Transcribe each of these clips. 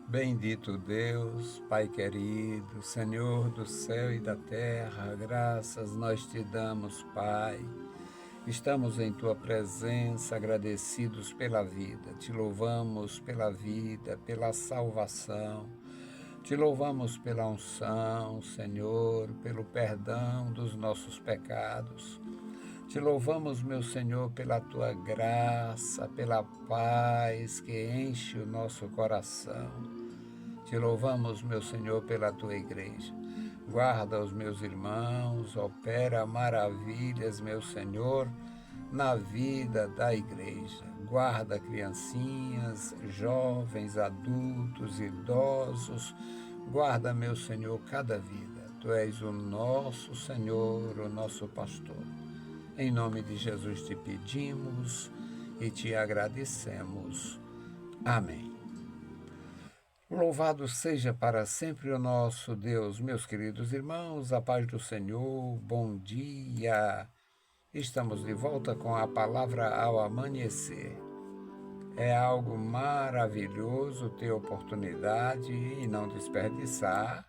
Bendito Deus, Pai querido, Senhor do céu e da terra, graças nós te damos, Pai. Estamos em tua presença, agradecidos pela vida. Te louvamos pela vida, pela salvação. Te louvamos pela unção, Senhor, pelo perdão dos nossos pecados. Te louvamos, meu Senhor, pela tua graça, pela paz que enche o nosso coração. Te louvamos, meu Senhor, pela tua igreja. Guarda os meus irmãos, opera maravilhas, meu Senhor, na vida da igreja. Guarda criancinhas, jovens, adultos, idosos. Guarda, meu Senhor, cada vida. Tu és o nosso Senhor, o nosso pastor. Em nome de Jesus te pedimos e te agradecemos. Amém. Louvado seja para sempre o nosso Deus, meus queridos irmãos, a paz do Senhor, bom dia. Estamos de volta com a palavra ao amanhecer. É algo maravilhoso ter oportunidade e não desperdiçar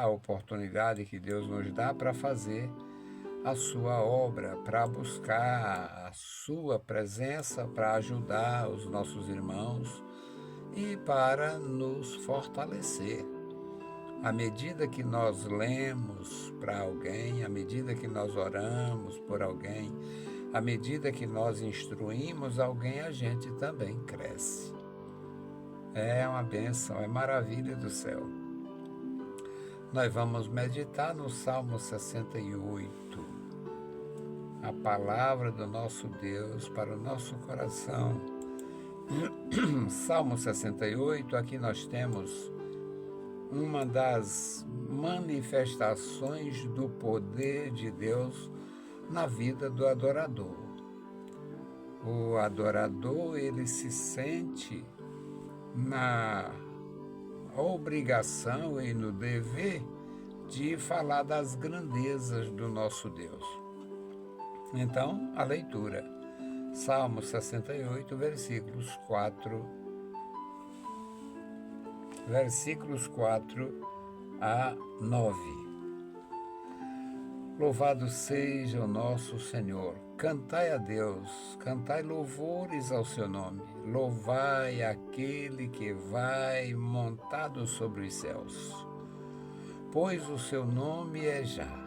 a oportunidade que Deus nos dá para fazer a sua obra, para buscar a sua presença, para ajudar os nossos irmãos e para nos fortalecer. À medida que nós lemos para alguém, à medida que nós oramos por alguém, à medida que nós instruímos alguém, a gente também cresce. É uma bênção, é maravilha do céu. Nós vamos meditar no Salmo 68, a palavra do nosso Deus para o nosso coração. Salmo 68, aqui nós temos uma das manifestações do poder de Deus na vida do adorador. O adorador, ele se sente na obrigação e no dever de falar das grandezas do nosso Deus. Então, a leitura. Salmo 68, versículos 4 a 9. Louvado seja o nosso Senhor. Cantai a Deus, cantai louvores ao seu nome. Louvai aquele que vai montado sobre os céus. Pois o seu nome é Já,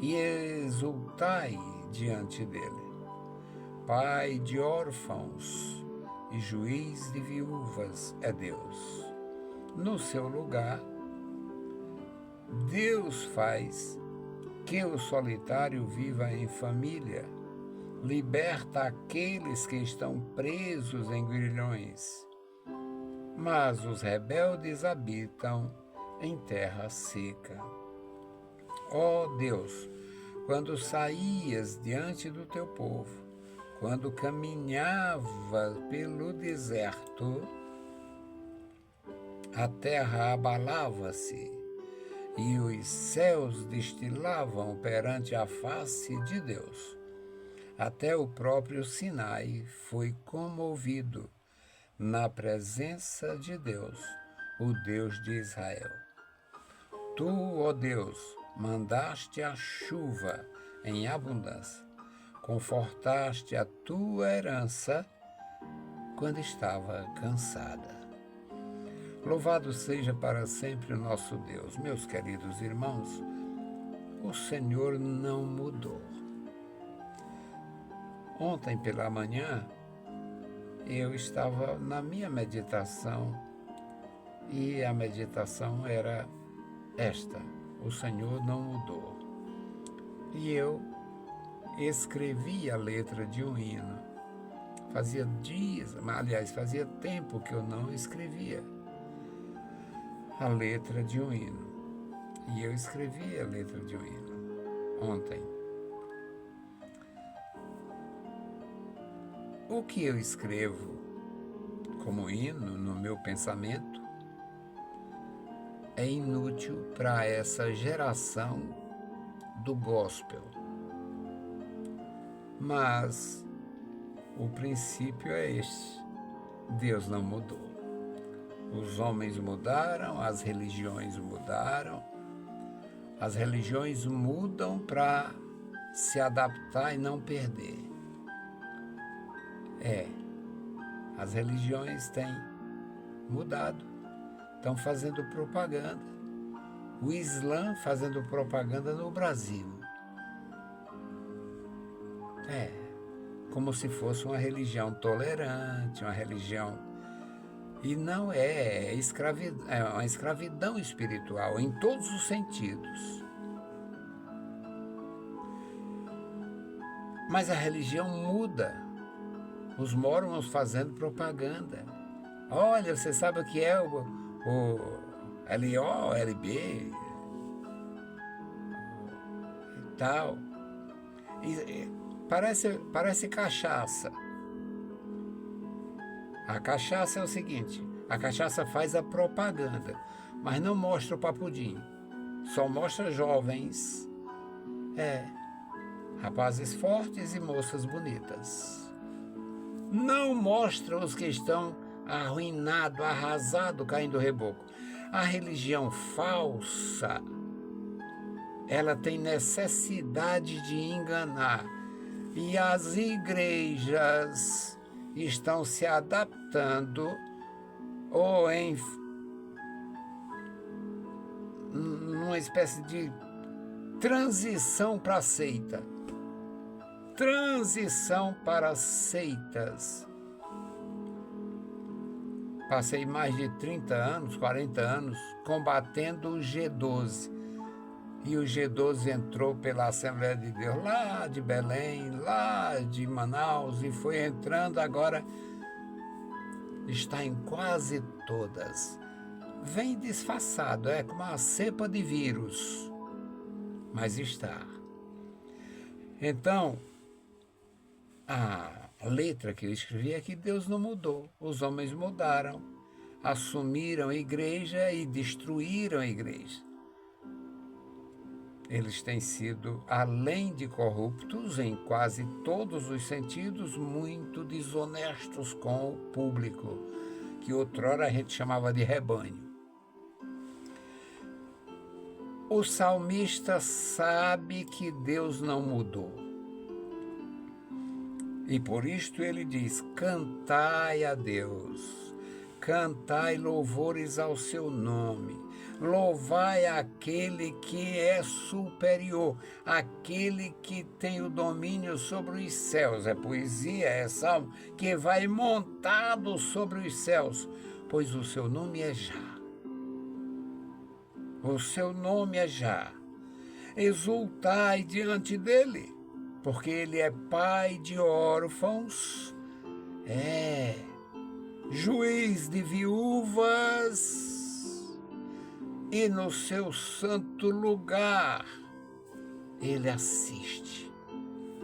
e exultai diante dele. Pai de órfãos e juiz de viúvas é Deus. No seu lugar, Deus faz que o solitário viva em família, liberta aqueles que estão presos em grilhões, mas os rebeldes habitam em terra seca. Ó Deus, quando saías diante do teu povo, quando caminhava pelo deserto, a terra abalava-se e os céus destilavam perante a face de Deus. Até o próprio Sinai foi comovido na presença de Deus, o Deus de Israel. Tu, ó Deus, mandaste a chuva em abundância, confortaste a tua herança quando estava cansada. Louvado seja para sempre o nosso Deus. Meus queridos irmãos, o Senhor não mudou. Ontem pela manhã, eu estava na minha meditação e a meditação era esta: o Senhor não mudou. E eu escrevi a letra de um hino. Fazia dias, aliás, fazia tempo que eu não escrevia a letra de um hino. E eu escrevi a letra de um hino ontem. O que eu escrevo como hino no meu pensamento é inútil para essa geração do gospel. Mas o princípio é este: Deus não mudou. Os homens mudaram, as religiões mudaram. As religiões mudam para se adaptar e não perder. As religiões têm mudado, estão fazendo propaganda. O Islã fazendo propaganda no Brasil. Como se fosse uma religião tolerante, uma religião... E não é uma escravidão espiritual, em todos os sentidos. Mas a religião muda. Os mormons fazendo propaganda. Olha, você sabe o que é o LO, LB e tal. Parece cachaça. A cachaça é o seguinte, a cachaça faz a propaganda, mas não mostra o papudim. Só mostra jovens, rapazes fortes e moças bonitas. Não mostra os que estão arruinados, arrasados, caindo reboco. A religião falsa, ela tem necessidade de enganar. E as igrejas estão se adaptando ou numa espécie de transição para a seita. Transição para seitas. Passei mais de 30 anos, 40 anos, combatendo o G12. E o G12 entrou pela Assembleia de Deus, lá de Belém, lá de Manaus, e foi entrando, agora está em quase todas. Vem disfarçado, como uma cepa de vírus, mas está. Então, a letra que eu escrevi é que Deus não mudou, os homens mudaram, assumiram a igreja e destruíram a igreja. Eles têm sido, além de corruptos em quase todos os sentidos, muito desonestos com o público, que outrora a gente chamava de rebanho. O salmista sabe que Deus não mudou. E por isto ele diz, cantai a Deus, cantai louvores ao seu nome, louvai aquele que é superior, aquele que tem o domínio sobre os céus. É poesia, é salmo, que vai montado sobre os céus, pois o seu nome é Já. O seu nome é Já. Exultai diante dele, porque ele é pai de órfãos, juiz de viúvas, e no seu santo lugar ele assiste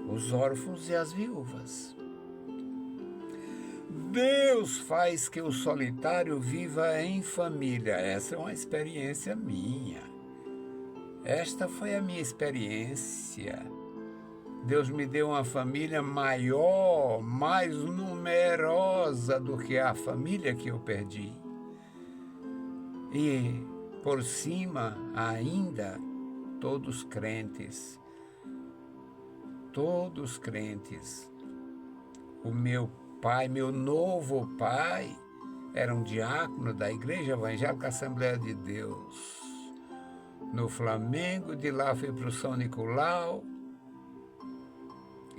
os órfãos e as viúvas. Deus faz que o solitário viva em família. Essa é uma experiência minha. Esta foi a minha experiência. Deus me deu uma família maior, mais numerosa do que a família que eu perdi. E, por cima, ainda, todos crentes. Todos crentes. O meu pai, meu novo pai, era um diácono da Igreja Evangélica Assembleia de Deus. No Flamengo, de lá fui para o São Nicolau,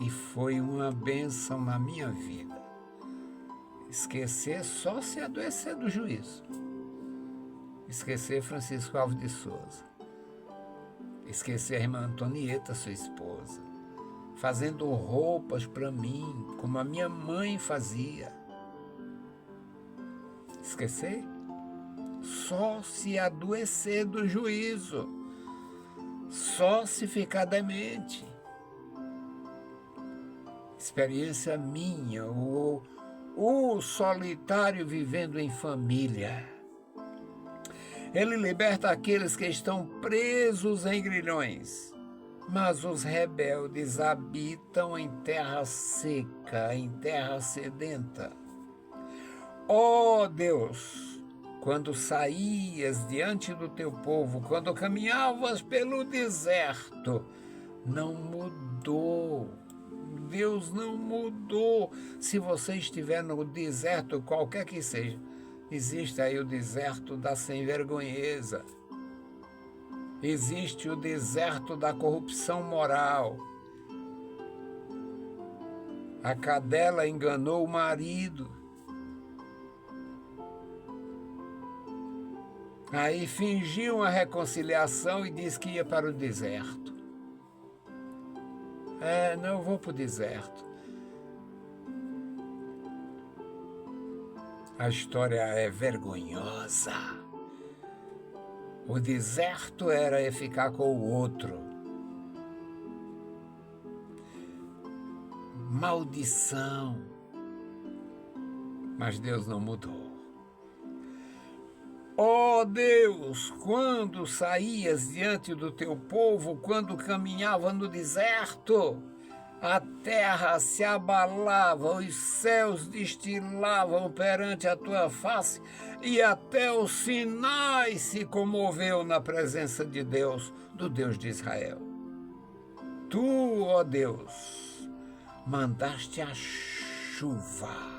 e foi uma bênção na minha vida. Esquecer só se adoecer do juízo. Esquecer Francisco Alves de Souza. Esquecer a irmã Antonieta, sua esposa. Fazendo roupas para mim, como a minha mãe fazia. Esquecer? Só se adoecer do juízo. Só se ficar demente. Experiência minha, o solitário vivendo em família. Ele liberta aqueles que estão presos em grilhões, mas os rebeldes habitam em terra seca, em terra sedenta. Ó Deus, quando saías diante do teu povo, quando caminhavas pelo deserto, não mudou. Deus não mudou. Se você estiver no deserto, qualquer que seja, existe aí o deserto da sem-vergonheza. Existe o deserto da corrupção moral. A cadela enganou o marido. Aí fingiu uma reconciliação e disse que ia para o deserto. Não, eu vou para o deserto. A história é vergonhosa. O deserto era ficar com o outro. Maldição. Mas Deus não mudou. Ó Deus, quando saías diante do teu povo, quando caminhava no deserto, a terra se abalava, os céus destilavam perante a tua face, e até o Sinai se comoveu na presença de Deus, do Deus de Israel. Tu, ó Deus, mandaste a chuva.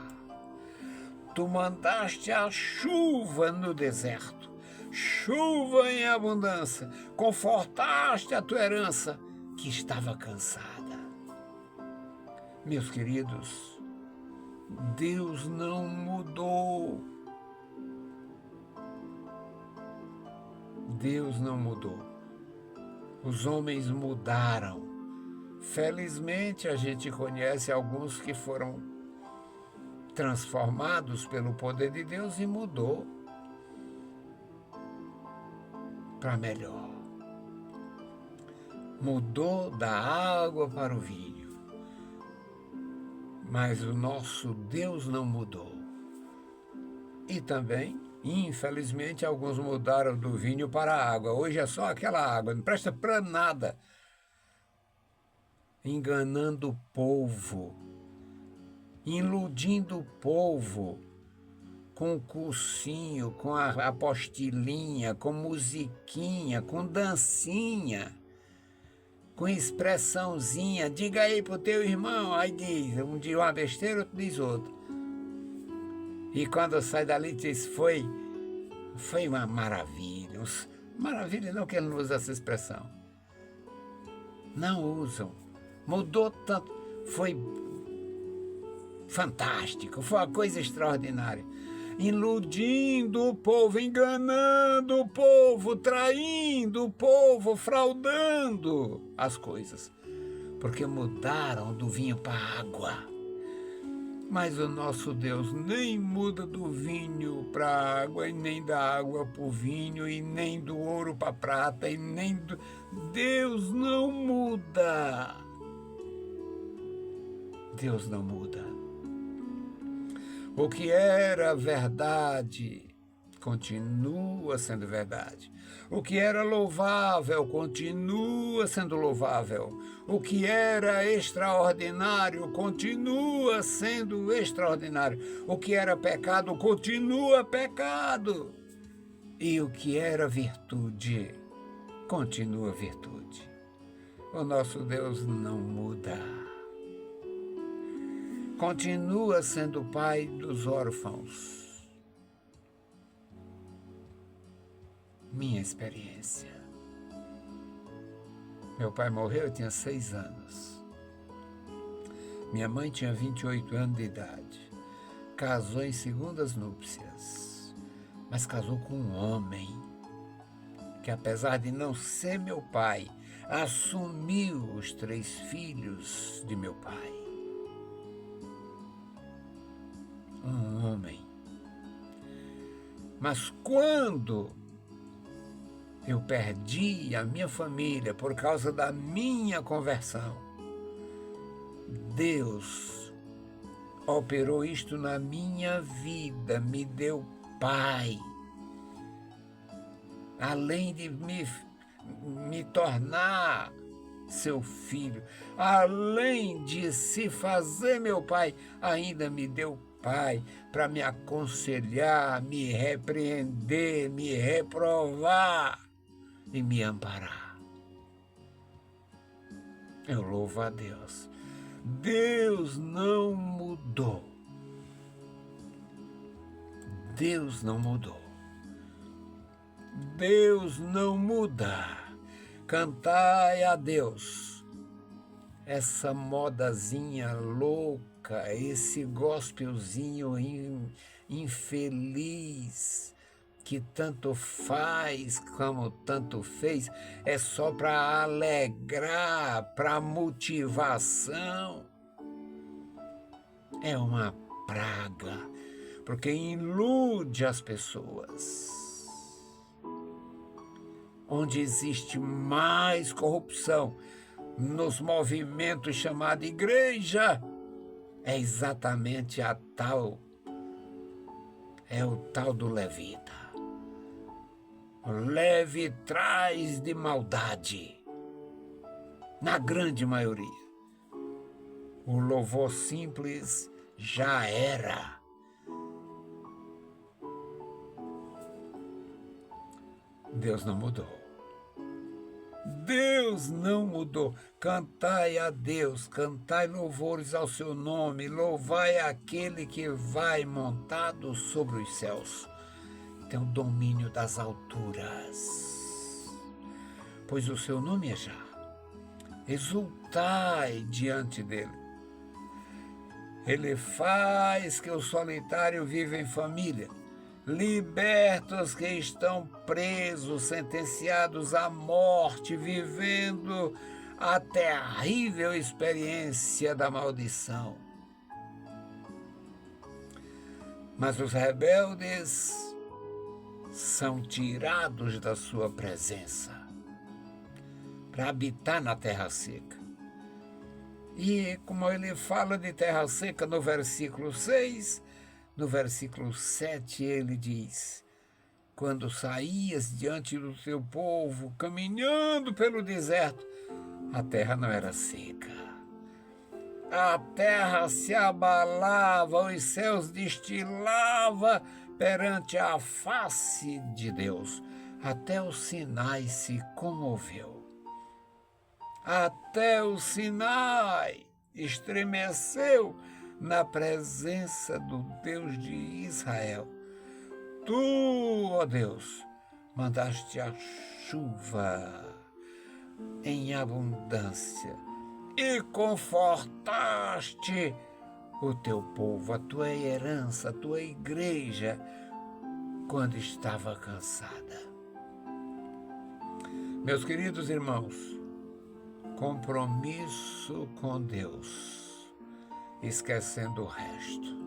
Tu mandaste a chuva no deserto, chuva em abundância, confortaste a tua herança que estava cansada. Meus queridos, Deus não mudou. Deus não mudou. Os homens mudaram. Felizmente a gente conhece alguns que foram transformados pelo poder de Deus e mudou para melhor. Mudou da água para o vinho. Mas o nosso Deus não mudou. E também, infelizmente, alguns mudaram do vinho para a água. Hoje é só aquela água, não presta para nada. Enganando o povo. Iludindo o povo com o cursinho, com a apostilinha, com musiquinha, com dancinha, com expressãozinha. Diga aí pro teu irmão, aí diz, um diz uma besteira, outro diz outra. E quando sai dali diz, foi uma maravilha. Maravilha não, que ele não usa essa expressão. Não usam. Mudou tanto, foi fantástico, foi uma coisa extraordinária. Iludindo o povo, enganando o povo, traindo o povo, fraudando as coisas. Porque mudaram do vinho para a água. Mas o nosso Deus nem muda do vinho para a água, e nem da água para o vinho, e nem do ouro para a prata, e nem do... Deus não muda. Deus não muda. O que era verdade continua sendo verdade. O que era louvável continua sendo louvável. O que era extraordinário continua sendo extraordinário. O que era pecado continua pecado. E o que era virtude continua virtude. O nosso Deus não muda. Continua sendo o pai dos órfãos. Minha experiência. Meu pai morreu, eu tinha 6 anos. Minha mãe tinha 28 anos de idade. Casou em segundas núpcias, mas casou com um homem que, apesar de não ser meu pai, assumiu os 3 filhos de meu pai. Um homem. Mas quando eu perdi a minha família por causa da minha conversão, Deus operou isto na minha vida, me deu pai. Além de me tornar seu filho, além de se fazer meu pai, ainda me deu Pai, para me aconselhar, me repreender, me reprovar e me amparar. Eu louvo a Deus. Deus não mudou. Deus não mudou. Deus não muda. Cantai a Deus. Essa modazinha louca, esse gospelzinho infeliz, que tanto faz como tanto fez, é só para alegrar, para motivação. É uma praga, porque ilude as pessoas. Onde existe mais corrupção nos movimentos chamados igreja, é exatamente o tal do levita. O leve traz de maldade, na grande maioria. O louvor simples já era. Deus não mudou. Deus não mudou. Cantai a Deus, cantai louvores ao seu nome, louvai aquele que vai montado sobre os céus. Tem o domínio das alturas, pois o seu nome é Já. Exultai diante dele. Ele faz que o solitário viva em família. Liberta os que estão presos, sentenciados à morte, vivendo a terrível experiência da maldição. Mas os rebeldes são tirados da sua presença para habitar na terra seca. E como ele fala de terra seca no versículo 6, no versículo 7 ele diz: quando saías diante do teu povo, caminhando pelo deserto, a terra não era seca. A terra se abalava, os céus destilavam perante a face de Deus. Até o Sinai se comoveu. Até o Sinai estremeceu na presença do Deus de Israel. Tu, ó Deus, mandaste a chuva em abundância e confortaste o teu povo, a tua herança, a tua igreja, quando estava cansada. Meus queridos irmãos, compromisso com Deus, esquecendo o resto.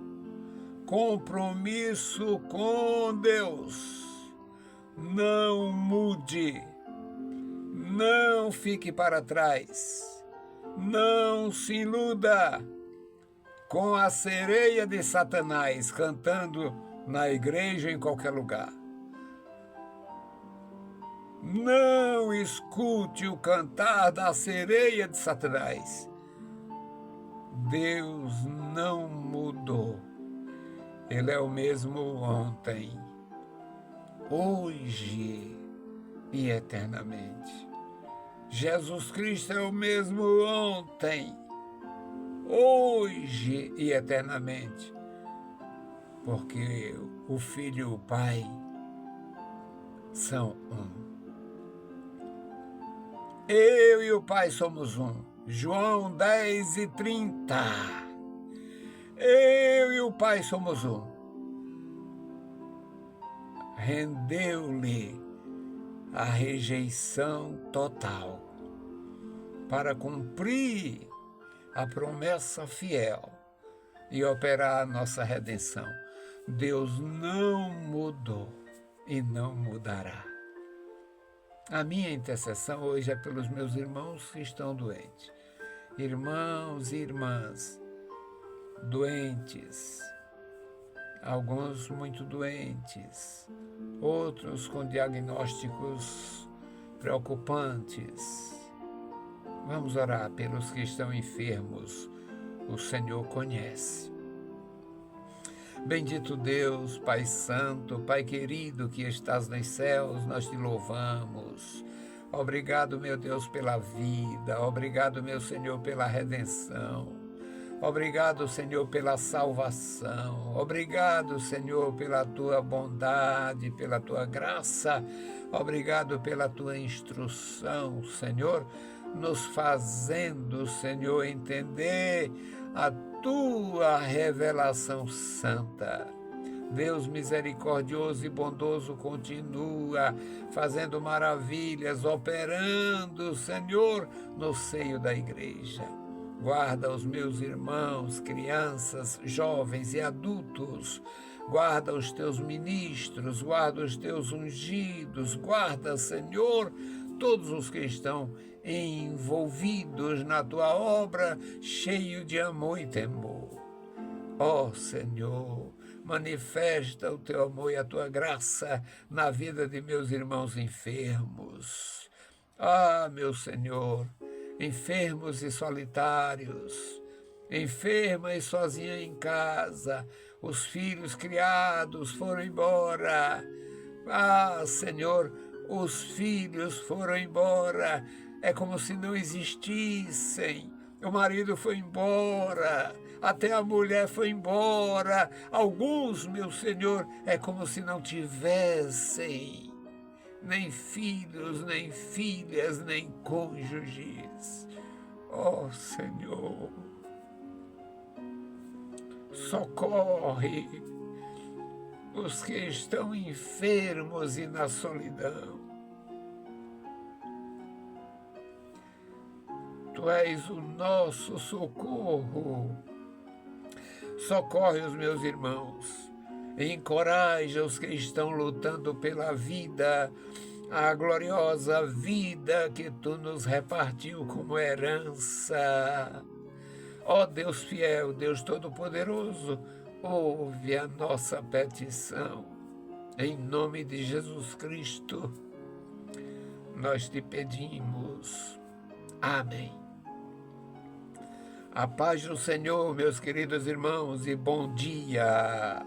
Compromisso com Deus. Não mude. Não fique para trás. Não se iluda com a sereia de Satanás cantando na igreja em qualquer lugar. Não escute o cantar da sereia de Satanás. Deus não mudou. Ele é o mesmo ontem, hoje e eternamente. Jesus Cristo é o mesmo ontem, hoje e eternamente. Porque o Filho e o Pai são um. Eu e o Pai somos um. João 10:30. Eu e o Pai somos um. Rendeu-lhe a rejeição total para cumprir a promessa fiel e operar a nossa redenção. Deus não mudou e não mudará. A minha intercessão hoje é pelos meus irmãos que estão doentes. Irmãos e irmãs doentes, alguns muito doentes, outros com diagnósticos preocupantes. Vamos orar pelos que estão enfermos. O Senhor conhece. Bendito Deus, Pai Santo, Pai querido que estás nos céus, nós te louvamos. Obrigado, meu Deus, pela vida. Obrigado, meu Senhor, pela redenção. Obrigado, Senhor, pela salvação. Obrigado, Senhor, pela tua bondade, pela tua graça. Obrigado pela tua instrução, Senhor, nos fazendo, Senhor, entender a tua revelação santa. Deus misericordioso e bondoso continua fazendo maravilhas, operando, Senhor, no seio da igreja. Guarda os meus irmãos, crianças, jovens e adultos. Guarda os teus ministros, guarda os teus ungidos, guarda, Senhor, todos os que estão envolvidos na tua obra, cheio de amor e temor. Ó Senhor, manifesta o teu amor e a tua graça na vida de meus irmãos enfermos. Ah, meu Senhor, enfermos e solitários, enferma e sozinha em casa, os filhos criados foram embora. Ah, Senhor, os filhos foram embora, é como se não existissem. O marido foi embora, até a mulher foi embora. Alguns, meu Senhor, é como se não tivessem nem filhos, nem filhas, nem cônjuges. Ó Senhor, socorre os que estão enfermos e na solidão. Tu és o nosso socorro. Socorre os meus irmãos. Encoraja os que estão lutando pela vida, a gloriosa vida que tu nos repartiu como herança. Ó Deus fiel, Deus todo-poderoso, ouve a nossa petição. Em nome de Jesus Cristo, nós te pedimos. Amém. A paz do Senhor, meus queridos irmãos, e bom dia.